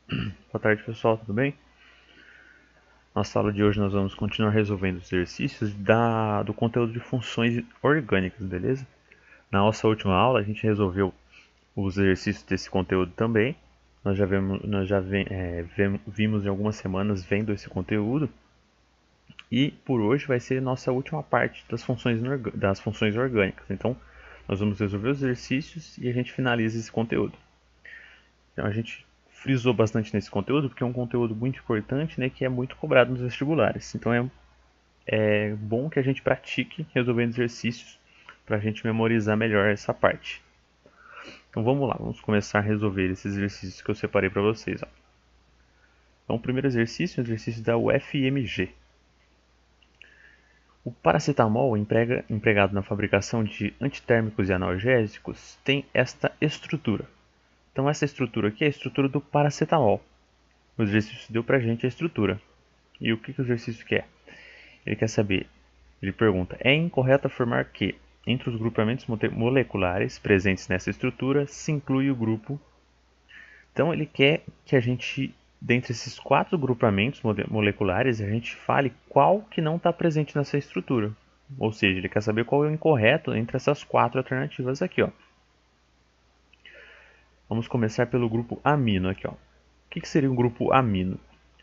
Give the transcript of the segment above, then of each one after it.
Boa tarde, pessoal, tudo bem? Nossa aula de hoje nós vamos continuar resolvendo os exercícios do conteúdo de funções orgânicas, beleza? Na nossa última aula a gente resolveu os exercícios desse conteúdo também. Vimos em algumas semanas vendo esse conteúdo. E por hoje vai ser nossa última parte das funções orgânicas. Então nós vamos resolver os exercícios e a gente finaliza esse conteúdo. Então a gente frisou bastante nesse conteúdo porque é um conteúdo muito importante, né, que é muito cobrado nos vestibulares. Então é bom que a gente pratique resolvendo exercícios para a gente memorizar melhor essa parte. Então vamos lá, vamos começar a resolver esses exercícios que eu separei para vocês. Ó. Então o primeiro exercício é o exercício da UFMG. O paracetamol, empregado na fabricação de antitérmicos e analgésicos, tem esta estrutura. Então essa estrutura aqui é a estrutura do paracetamol. O exercício deu pra gente a estrutura. E o que o exercício quer? Ele quer saber, ele pergunta, é incorreto afirmar que, entre os grupamentos moleculares presentes nessa estrutura, se inclui o grupo. Então ele quer que a gente, dentre esses 4 grupamentos moleculares, a gente fale qual que não está presente nessa estrutura. Ou seja, ele quer saber qual é o incorreto entre essas 4 alternativas aqui, ó. Vamos começar pelo grupo amino aqui, ó. O que seria um grupo amino?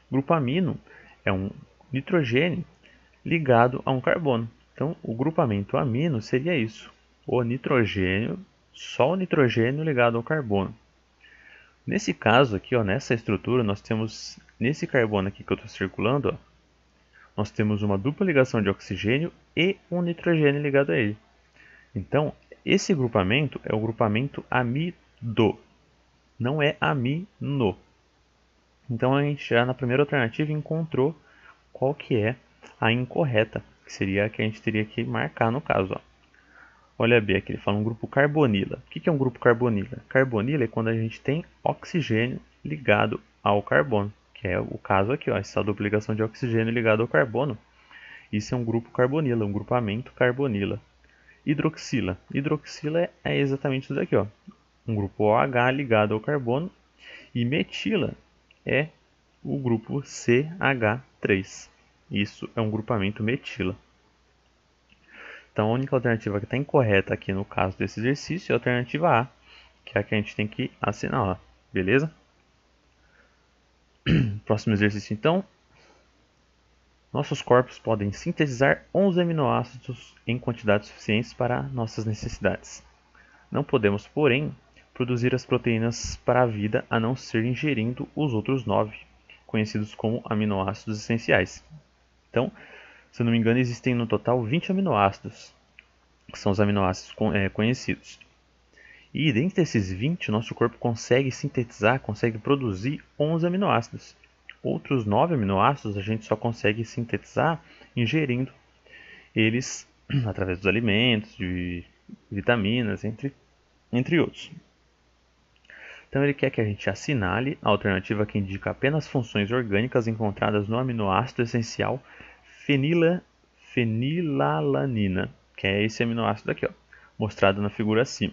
O grupo amino é um nitrogênio ligado a um carbono. Então, o grupamento amino seria isso. O nitrogênio, só o nitrogênio ligado ao carbono. Nesse caso aqui, ó, nessa estrutura, nós temos, nesse carbono aqui que eu estou circulando, ó, nós temos uma dupla ligação de oxigênio e um nitrogênio ligado a ele. Então, esse grupamento é o grupamento amido, não é amino. Então, a gente já na primeira alternativa encontrou qual que é a incorreta, que seria a que a gente teria que marcar no caso. Ó. Olha bem aqui, ele fala um grupo carbonila. O que é um grupo carbonila? Carbonila é quando a gente tem oxigênio ligado ao carbono, que é o caso aqui, ó, essa dupla ligação de oxigênio ligado ao carbono. Isso é um grupo carbonila, um grupamento carbonila. Hidroxila. Hidroxila é exatamente isso daqui, ó. Um grupo OH ligado ao carbono. E metila é o grupo CH3. Isso é um grupamento metila. Então a única alternativa que está incorreta aqui no caso desse exercício é a alternativa A, que é a que a gente tem que assinalar, beleza? Próximo exercício então. Nossos corpos podem sintetizar 11 aminoácidos em quantidades suficientes para nossas necessidades. Não podemos, porém, produzir as proteínas para a vida a não ser ingerindo os outros 9, conhecidos como aminoácidos essenciais. Então, se eu não me engano, existem no total 20 aminoácidos, que são os aminoácidos conhecidos. E dentre esses 20, o nosso corpo consegue sintetizar, consegue produzir 11 aminoácidos. Outros 9 aminoácidos a gente só consegue sintetizar ingerindo eles através dos alimentos, de vitaminas, entre outros. Então ele quer que a gente assinale a alternativa que indica apenas funções orgânicas encontradas no aminoácido essencial fenilalanina, que é esse aminoácido aqui, ó, mostrado na figura acima.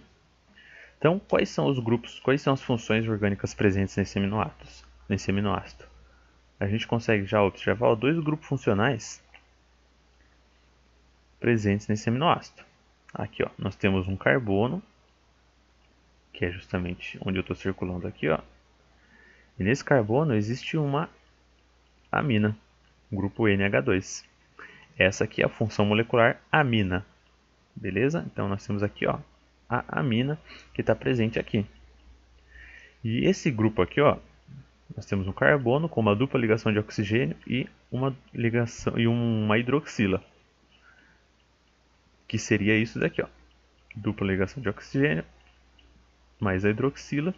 Então, quais são os grupos, quais são as funções orgânicas presentes nesse aminoácido? A gente consegue já observar 2 grupos funcionais presentes nesse aminoácido. Aqui, ó, nós temos um carbono, que é justamente onde eu estou circulando aqui, ó. E nesse carbono existe uma amina, grupo NH2. Essa aqui é a função molecular amina, beleza? Então nós temos aqui, ó, a amina que está presente aqui. E esse grupo aqui, ó, nós temos um carbono com uma dupla ligação de oxigênio e uma hidroxila, que seria isso daqui, ó, dupla ligação de oxigênio mais a hidroxila.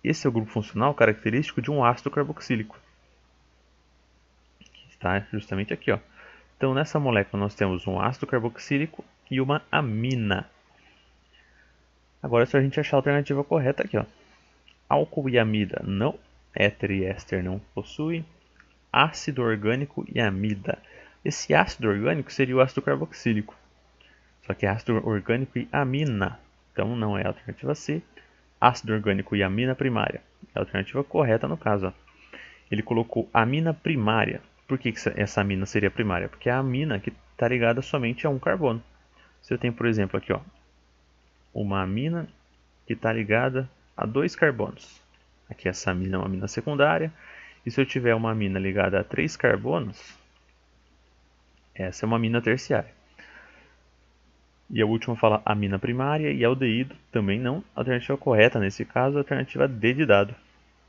Esse é o grupo funcional característico de um ácido carboxílico, que está justamente aqui, ó. Então nessa molécula nós temos um ácido carboxílico e uma amina. Agora é só a gente achar a alternativa correta aqui, ó. Álcool e amida não, éter e éster não possuem, ácido orgânico e amida. Esse ácido orgânico seria o ácido carboxílico, só que é ácido orgânico e amina, então não é a alternativa C. Ácido orgânico e amina primária. É a alternativa correta no caso. Ó. Ele colocou amina primária. Por que essa amina seria primária? Porque é a amina que está ligada somente a um carbono. Se eu tenho, por exemplo, aqui ó, uma amina que está ligada a 2 carbonos. Aqui essa amina é uma amina secundária. E se eu tiver uma amina ligada a 3 carbonos, essa é uma amina terciária. E a última fala amina primária e aldeído também não. A alternativa correta nesse caso é a alternativa D de dado.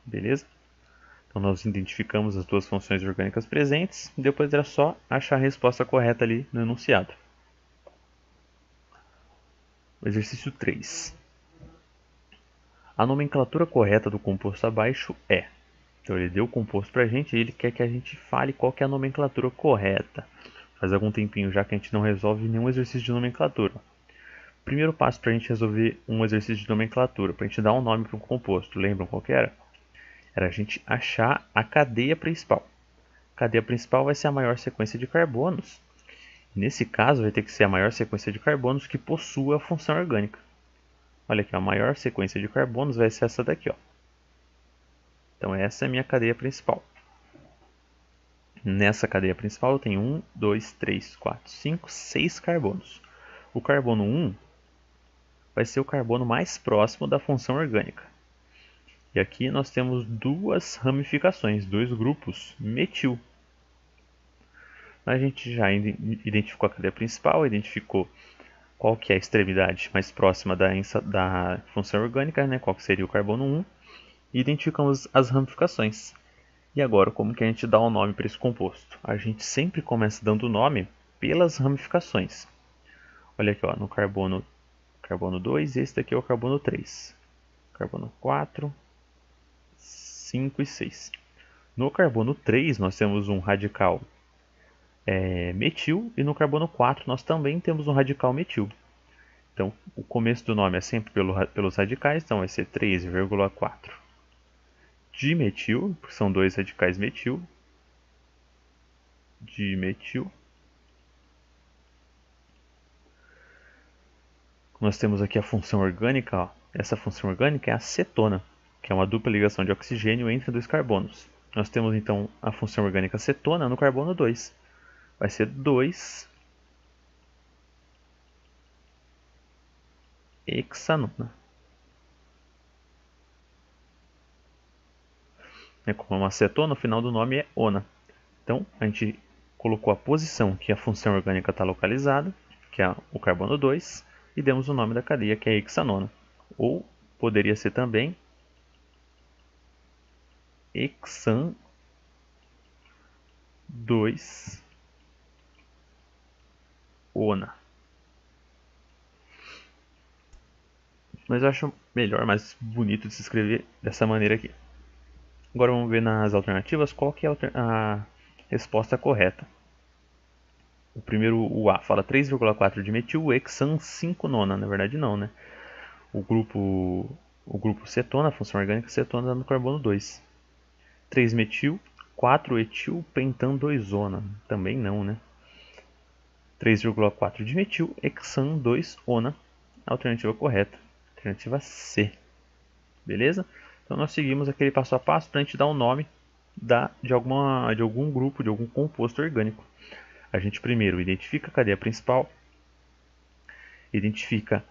Beleza? Então nós identificamos as duas funções orgânicas presentes e depois era só achar a resposta correta ali no enunciado. Exercício 3. A nomenclatura correta do composto abaixo é. Então ele deu o composto para a gente e ele quer que a gente fale qual que é a nomenclatura correta. Faz algum tempinho já que a gente não resolve nenhum exercício de nomenclatura. Primeiro passo para a gente resolver um exercício de nomenclatura, para a gente dar um nome para um composto. Lembram qual que era? Era a gente achar a cadeia principal. A cadeia principal vai ser a maior sequência de carbonos. Nesse caso, vai ter que ser a maior sequência de carbonos que possua a função orgânica. Olha aqui, a maior sequência de carbonos vai ser essa daqui. Ó. Então essa é a minha cadeia principal. Nessa cadeia principal eu tenho 1, 2, 3, 4, 5, 6 carbonos. O carbono 1 vai ser o carbono mais próximo da função orgânica. E aqui nós temos duas ramificações, dois grupos metil. A gente já identificou a cadeia principal, identificou qual que é a extremidade mais próxima da função orgânica, né? Qual que seria o carbono 1, e identificamos as ramificações. E agora, como que a gente dá o nome para esse composto? A gente sempre começa dando o nome pelas ramificações. Olha aqui, ó, no carbono 2, esse daqui é o carbono 3. Carbono 4, 5 e 6. No carbono 3 nós temos um radical metil e no carbono 4 nós também temos um radical metil. Então o começo do nome é sempre pelos radicais, então vai ser 3,4 dimetil, porque são dois radicais metil. Dimetil. Nós temos aqui a função orgânica, ó. Essa função orgânica é a cetona, que é uma dupla ligação de oxigênio entre dois carbonos. Nós temos então a função orgânica cetona no carbono 2. Vai ser 2 hexanona. Como é uma cetona, o final do nome é ona. Então a gente colocou a posição que a função orgânica está localizada, que é o carbono 2, e demos o nome da cadeia, que é hexanona. Ou poderia ser também hexan 2 ona. Mas eu acho melhor, mais bonito de se escrever dessa maneira aqui. Agora vamos ver nas alternativas qual que é a resposta correta. O primeiro, o A, fala 3,4 de metil, hexan 5 nona. Na verdade não, né? O grupo cetona, a função orgânica cetona, dá no carbono 2. 3 metil, 4 etil, pentan 2 ona. Também não, né? 3,4 de metil, hexan 2 ona. Alternativa correta. Alternativa C. Beleza? Então nós seguimos aquele passo a passo para a gente dar um nome de algum grupo, de algum composto orgânico. A gente primeiro identifica a cadeia principal, identifica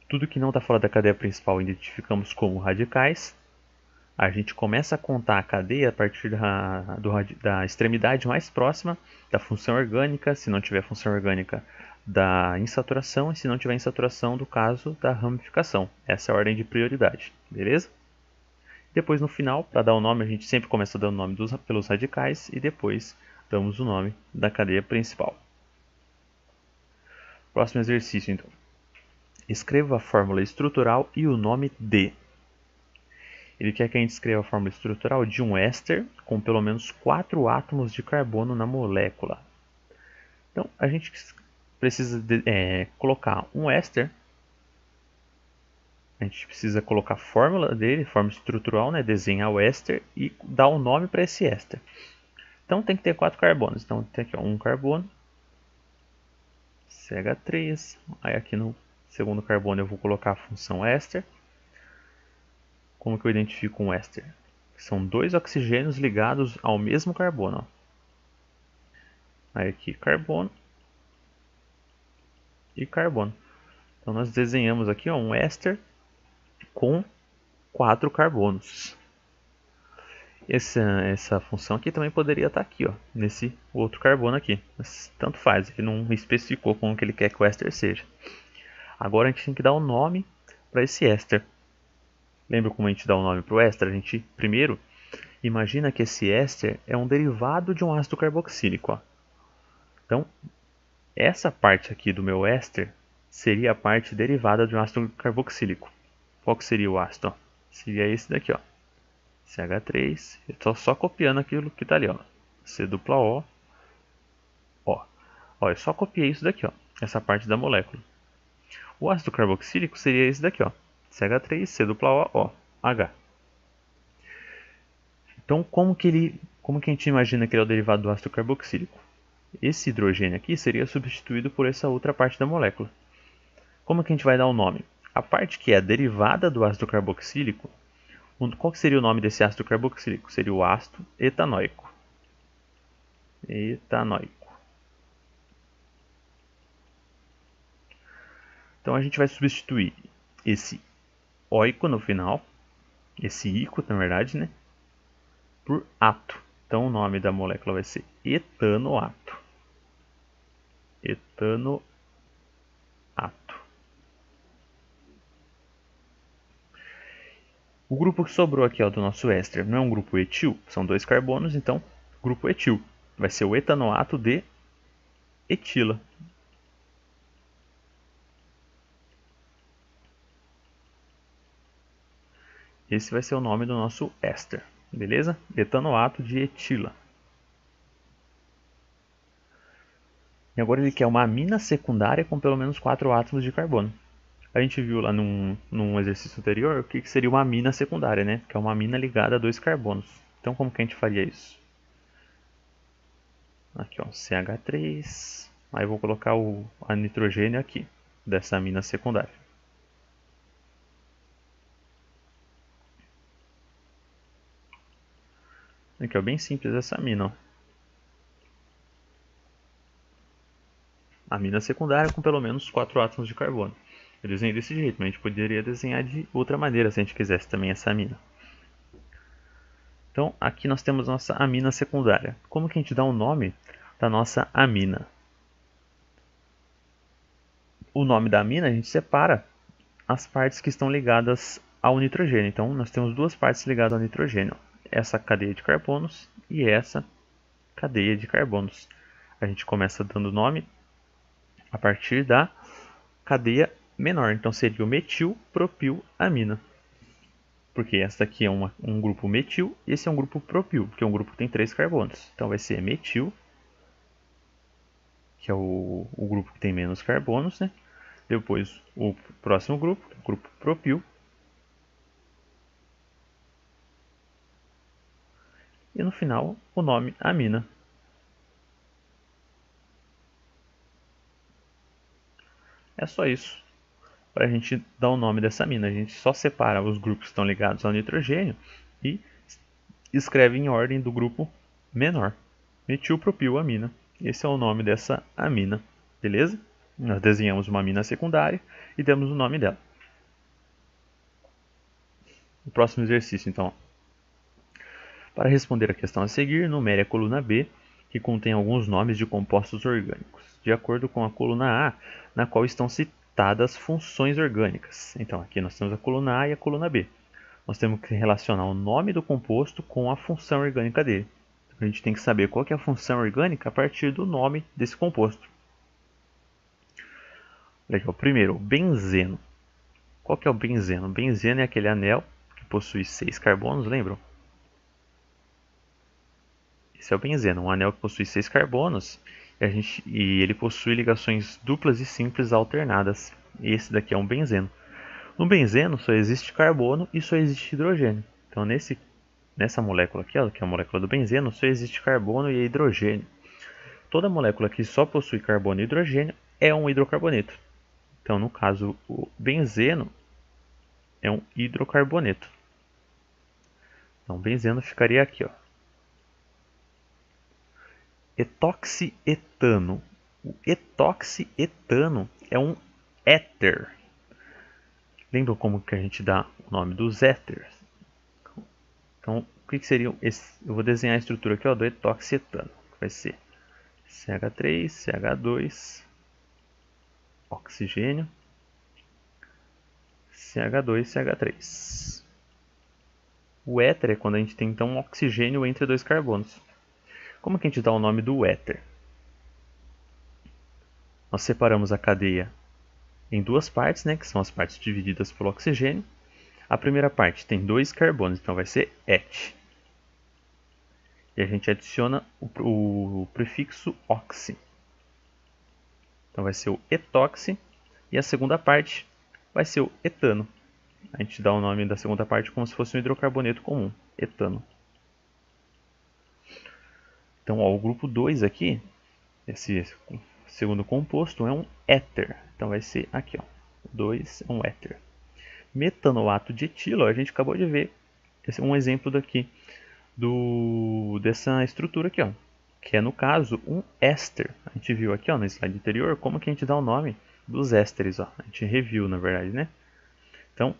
tudo que não está fora da cadeia principal, identificamos como radicais. A gente começa a contar a cadeia a partir da extremidade mais próxima da função orgânica, se não tiver função orgânica, da insaturação, e se não tiver insaturação, do caso da ramificação. Essa é a ordem de prioridade, beleza? Depois, no final, para dar o nome, a gente sempre começa dando o nome pelos radicais e depois damos o nome da cadeia principal. Próximo exercício, então. Escreva a fórmula estrutural e o nome de. Ele quer que a gente escreva a fórmula estrutural de um éster com pelo menos 4 átomos de carbono na molécula. Então, a gente precisa colocar um éster. A gente precisa colocar a fórmula dele, fórmula estrutural, né? Desenhar o éster e dar o nome para esse éster. Então tem que ter 4 carbonos. Então tem aqui ó, um carbono, CH3. Aí aqui no segundo carbono eu vou colocar a função éster. Como que eu identifico um éster? São dois oxigênios ligados ao mesmo carbono. Ó. Aí aqui carbono e carbono. Então nós desenhamos aqui ó, um éster com 4 carbonos. Essa função aqui também poderia estar aqui, ó, nesse outro carbono aqui. Mas tanto faz, ele não especificou como que ele quer que o éster seja. Agora a gente tem que dar um nome para esse éster. Lembra como a gente dá um nome para o éster? A gente primeiro imagina que esse éster é um derivado de um ácido carboxílico. Ó. Então, essa parte aqui do meu éster seria a parte derivada de um ácido carboxílico. Qual que seria o ácido? Ó? Seria esse daqui, ó. CH3. Eu estou só copiando aquilo que está ali, ó. C dupla O. Ó. Ó, eu só copiei isso daqui, ó. Essa parte da molécula. O ácido carboxílico seria esse daqui, ó. CH3, C dupla O, O, H. Então, como que a gente imagina que ele é o derivado do ácido carboxílico? Esse hidrogênio aqui seria substituído por essa outra parte da molécula. Como que a gente vai dar o nome? A parte que é derivada do ácido carboxílico, qual que seria o nome desse ácido carboxílico? Seria o ácido etanoico. Etanoico. Então a gente vai substituir esse oico no final, esse ico na verdade, né, por ato. Então o nome da molécula vai ser etanoato. Etanoato. O grupo que sobrou aqui ó, do nosso éster não é um grupo etil, são 2 carbonos, então grupo etil vai ser o etanoato de etila. Esse vai ser o nome do nosso éster, beleza? Etanoato de etila. E agora ele quer uma amina secundária com pelo menos 4 átomos de carbono. A gente viu lá num exercício anterior o que seria uma amina secundária, né? Que é uma amina ligada a 2 carbonos. Então como que a gente faria isso? Aqui ó, CH3. Aí eu vou colocar a nitrogênio aqui, dessa amina secundária. Aqui ó, bem simples essa amina, ó. Amina secundária com pelo menos 4 átomos de carbono. Eu desenhei desse jeito, mas a gente poderia desenhar de outra maneira se a gente quisesse também essa amina. Então aqui nós temos nossa amina secundária. Como que a gente dá um nome da nossa amina? O nome da amina a gente separa as partes que estão ligadas ao nitrogênio. Então nós temos 2 partes ligadas ao nitrogênio. Essa cadeia de carbonos e essa cadeia de carbonos. A gente começa dando nome a partir da cadeia menor. Então seria o metilpropilamina. Porque essa aqui é um grupo metil e esse é um grupo propil, porque é um grupo que tem 3 carbonos. Então vai ser metil, que é o grupo que tem menos carbonos, né? Depois o próximo grupo, o grupo propil. E no final o nome amina. É só isso. Para a gente dar o nome dessa amina, a gente só separa os grupos que estão ligados ao nitrogênio e escreve em ordem do grupo menor. Metilpropilamina. Esse é o nome dessa amina, beleza? Nós desenhamos uma amina secundária e demos o nome dela. O próximo exercício, então. Para responder a questão a seguir, numere a coluna B, que contém alguns nomes de compostos orgânicos, de acordo com a coluna A, na qual estão citadas funções orgânicas. Então, aqui nós temos a coluna A e a coluna B. Nós temos que relacionar o nome do composto com a função orgânica dele. A gente tem que saber qual que é a função orgânica a partir do nome desse composto. Legal. Primeiro, o benzeno. Qual que é o benzeno? O benzeno é aquele anel que possui 6 carbonos, lembram? Esse é o benzeno, um anel que possui 6 carbonos e ele possui ligações duplas e simples alternadas. Esse daqui é um benzeno. No benzeno só existe carbono e só existe hidrogênio. Então nessa molécula aqui, ó, que é a molécula do benzeno, só existe carbono e hidrogênio. Toda molécula que só possui carbono e hidrogênio é um hidrocarboneto. Então no caso o benzeno é um hidrocarboneto. Então, benzeno ficaria aqui, ó. Etoxietano. O etoxietano é um éter. Lembra como que a gente dá o nome dos éteres? Então, o que seria esse? Eu vou desenhar a estrutura aqui, ó, do etoxietano. Vai ser CH3, CH2, oxigênio, CH2, CH3. O éter é quando a gente tem então um oxigênio entre dois carbonos. Como que a gente dá o nome do éter? Nós separamos a cadeia em duas partes, né, que são as partes divididas pelo oxigênio. A primeira parte tem dois carbonos, então vai ser et. E a gente adiciona o prefixo oxi. Então vai ser o etoxi. E a segunda parte vai ser o etano. A gente dá o nome da segunda parte como se fosse um hidrocarboneto comum, etano. Então, ó, o grupo 2 aqui, esse segundo composto, é um éter. Então vai ser aqui, ó, 2 é um éter. Metanoato de etilo, a gente acabou de ver um exemplo daqui dessa estrutura aqui, ó, que é no caso um éster. A gente viu aqui, ó, no slide anterior como que a gente dá o nome dos ésteres, ó. A gente reviu, na verdade, né? Então,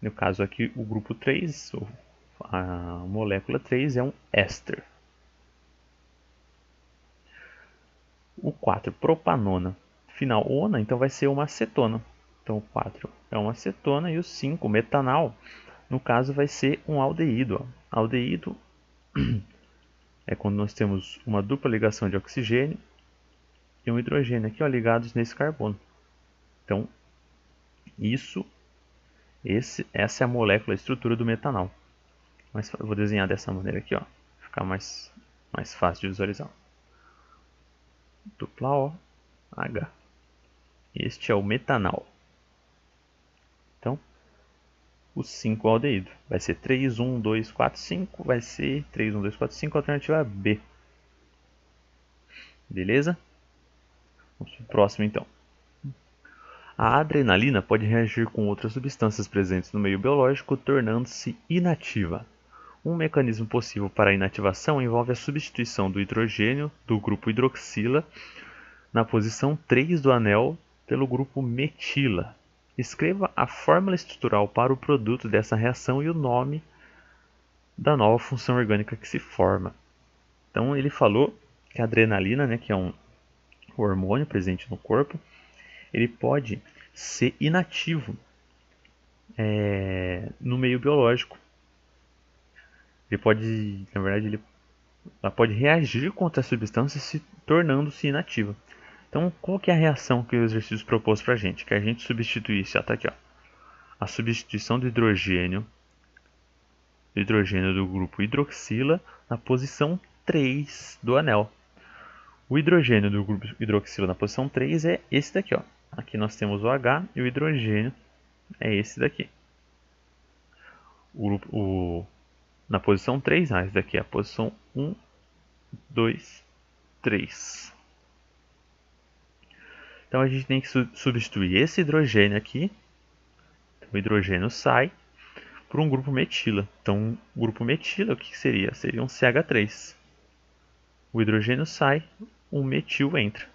no caso aqui, o grupo 3, a molécula 3 é um éster. O 4, propanona. Final ona, então vai ser uma acetona. Então o 4 é uma acetona e o 5, metanal, no caso vai ser um aldeído. Ó. Aldeído é quando nós temos uma dupla ligação de oxigênio e um hidrogênio aqui, ó, ligados nesse carbono. Então, essa é a molécula, a estrutura do metanal. Mas eu vou desenhar dessa maneira aqui, ó, ficar mais fácil de visualizar. Dupla O, H. Este é o metanal. Então, o 5 aldeído. Vai ser 3, 1, 2, 4, 5. Vai ser 3, 1, 2, 4, 5, alternativa B. Beleza? Vamos para o próximo então. A adrenalina pode reagir com outras substâncias presentes no meio biológico, tornando-se inativa. Um mecanismo possível para a inativação envolve a substituição do hidrogênio do grupo hidroxila na posição 3 do anel pelo grupo metila. Escreva a fórmula estrutural para o produto dessa reação e o nome da nova função orgânica que se forma. Então ele falou que a adrenalina, né, que é um hormônio presente no corpo, ele pode ser inativo no meio biológico. Ele pode, na verdade, ela pode reagir contra a substância se tornando-se inativa. Então, qual que é a reação que o exercício propôs para a gente? Que a gente substituísse, tá aqui, ó, a substituição do hidrogênio do grupo hidroxila na posição 3 do anel. O hidrogênio do grupo hidroxila na posição 3 é esse daqui, ó. Aqui nós temos o H e o hidrogênio é esse daqui. Na posição 3, esse daqui é a posição 1, 2, 3. Então a gente tem que substituir esse hidrogênio aqui. Então, o hidrogênio sai por um grupo metila. Então, o grupo metila, o que seria? Seria um CH3. O hidrogênio sai, um metil entra.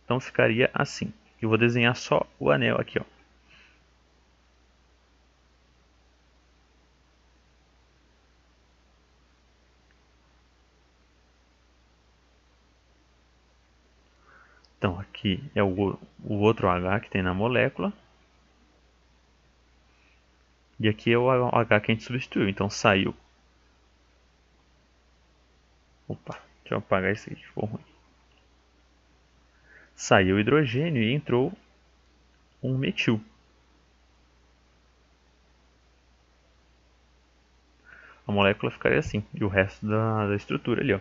Então, ficaria assim. Eu vou desenhar só o anel aqui, ó. Então, aqui é o outro H que tem na molécula. E aqui é o H que a gente substituiu. Então, saiu. Opa, deixa eu apagar isso aqui, ficou ruim. Saiu o hidrogênio e entrou um metil. A molécula ficaria assim. E o resto da estrutura ali, ó.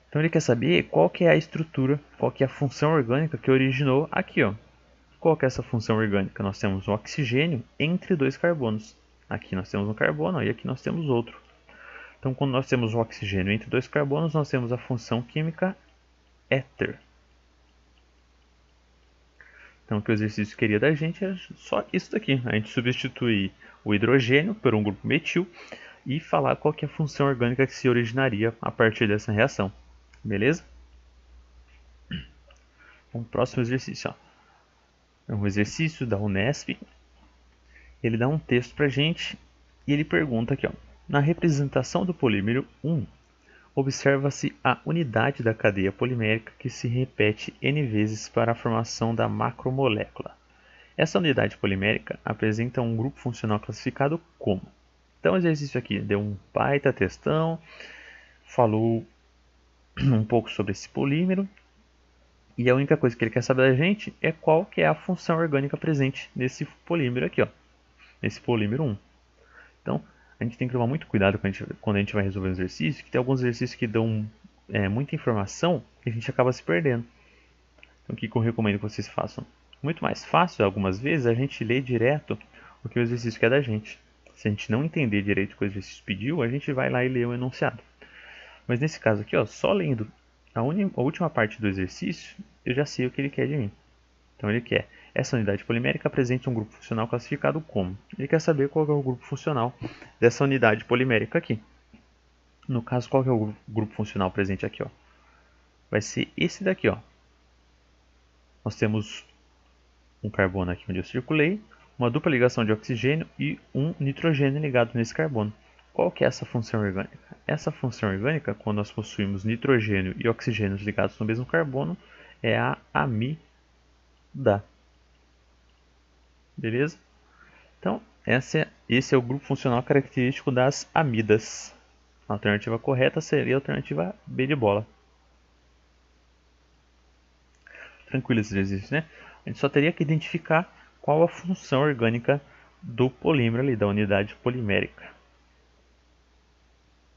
Então ele quer saber qual que é a estrutura, qual que é a função orgânica que originou aqui, ó. Qual que é essa função orgânica? Nós temos um oxigênio entre dois carbonos. Aqui nós temos um carbono e aqui nós temos outro. Então quando nós temos um oxigênio entre dois carbonos, nós temos a função química éter. Então o que o exercício queria da gente é só isso daqui. A gente substitui o hidrogênio por um grupo metil e falar qual que é a função orgânica que se originaria a partir dessa reação. Beleza? O próximo exercício, ó. É um exercício da Unesp. Ele dá um texto pra gente e ele pergunta aqui, ó. Na representação do polímero 1, observa-se a unidade da cadeia polimérica que se repete N vezes para a formação da macromolécula. Essa unidade polimérica apresenta um grupo funcional classificado como? Então o exercício aqui deu um baita textão, falou um pouco sobre esse polímero, e a única coisa que ele quer saber da gente é qual que é a função orgânica presente nesse polímero aqui, ó, nesse polímero 1. Então, a gente tem que tomar muito cuidado quando a gente vai resolver um exercício, que tem alguns exercícios que dão muita informação e a gente acaba se perdendo. Então, o que eu recomendo que vocês façam? Muito mais fácil, algumas vezes, a gente lê direto o que o exercício quer da gente. Se a gente não entender direito o que o exercício pediu, a gente vai lá e lê o enunciado. Mas nesse caso aqui, ó, só lendo a última parte do exercício, eu já sei o que ele quer de mim. Então ele quer, essa unidade polimérica apresenta um grupo funcional classificado como? Ele quer saber qual é o grupo funcional dessa unidade polimérica aqui. No caso, qual é o grupo funcional presente aqui, ó? Vai ser esse daqui, ó. Nós temos um carbono aqui onde eu circulei, uma dupla ligação de oxigênio e um nitrogênio ligado nesse carbono. Qual que é essa função orgânica? Essa função orgânica, quando nós possuímos nitrogênio e oxigênio ligados no mesmo carbono, é a amida. Beleza? Então, esse é o grupo funcional característico das amidas. A alternativa correta seria a alternativa B de bola. Tranquilo esse exercício, né? A gente só teria que identificar qual a função orgânica do polímero ali, da unidade polimérica.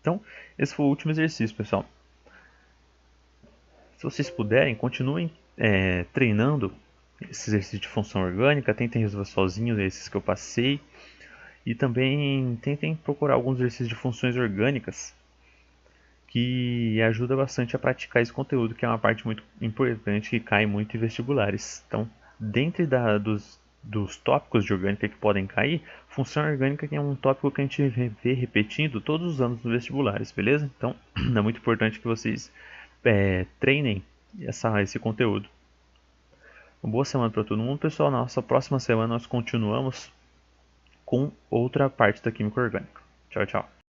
Então, esse foi o último exercício, pessoal. Se vocês puderem, continuem treinando esse exercício de função orgânica, tentem resolver sozinhos esses que eu passei. E também tentem procurar alguns exercícios de funções orgânicas que ajuda bastante a praticar esse conteúdo, que é uma parte muito importante que cai muito em vestibulares. Então, dentre dos tópicos de orgânica que podem cair, função orgânica que é um tópico que a gente vê repetindo todos os anos nos vestibulares, beleza? Então, é muito importante que vocês treinem esse conteúdo. Uma boa semana para todo mundo, pessoal. Na nossa próxima semana nós continuamos com outra parte da química orgânica. Tchau, tchau.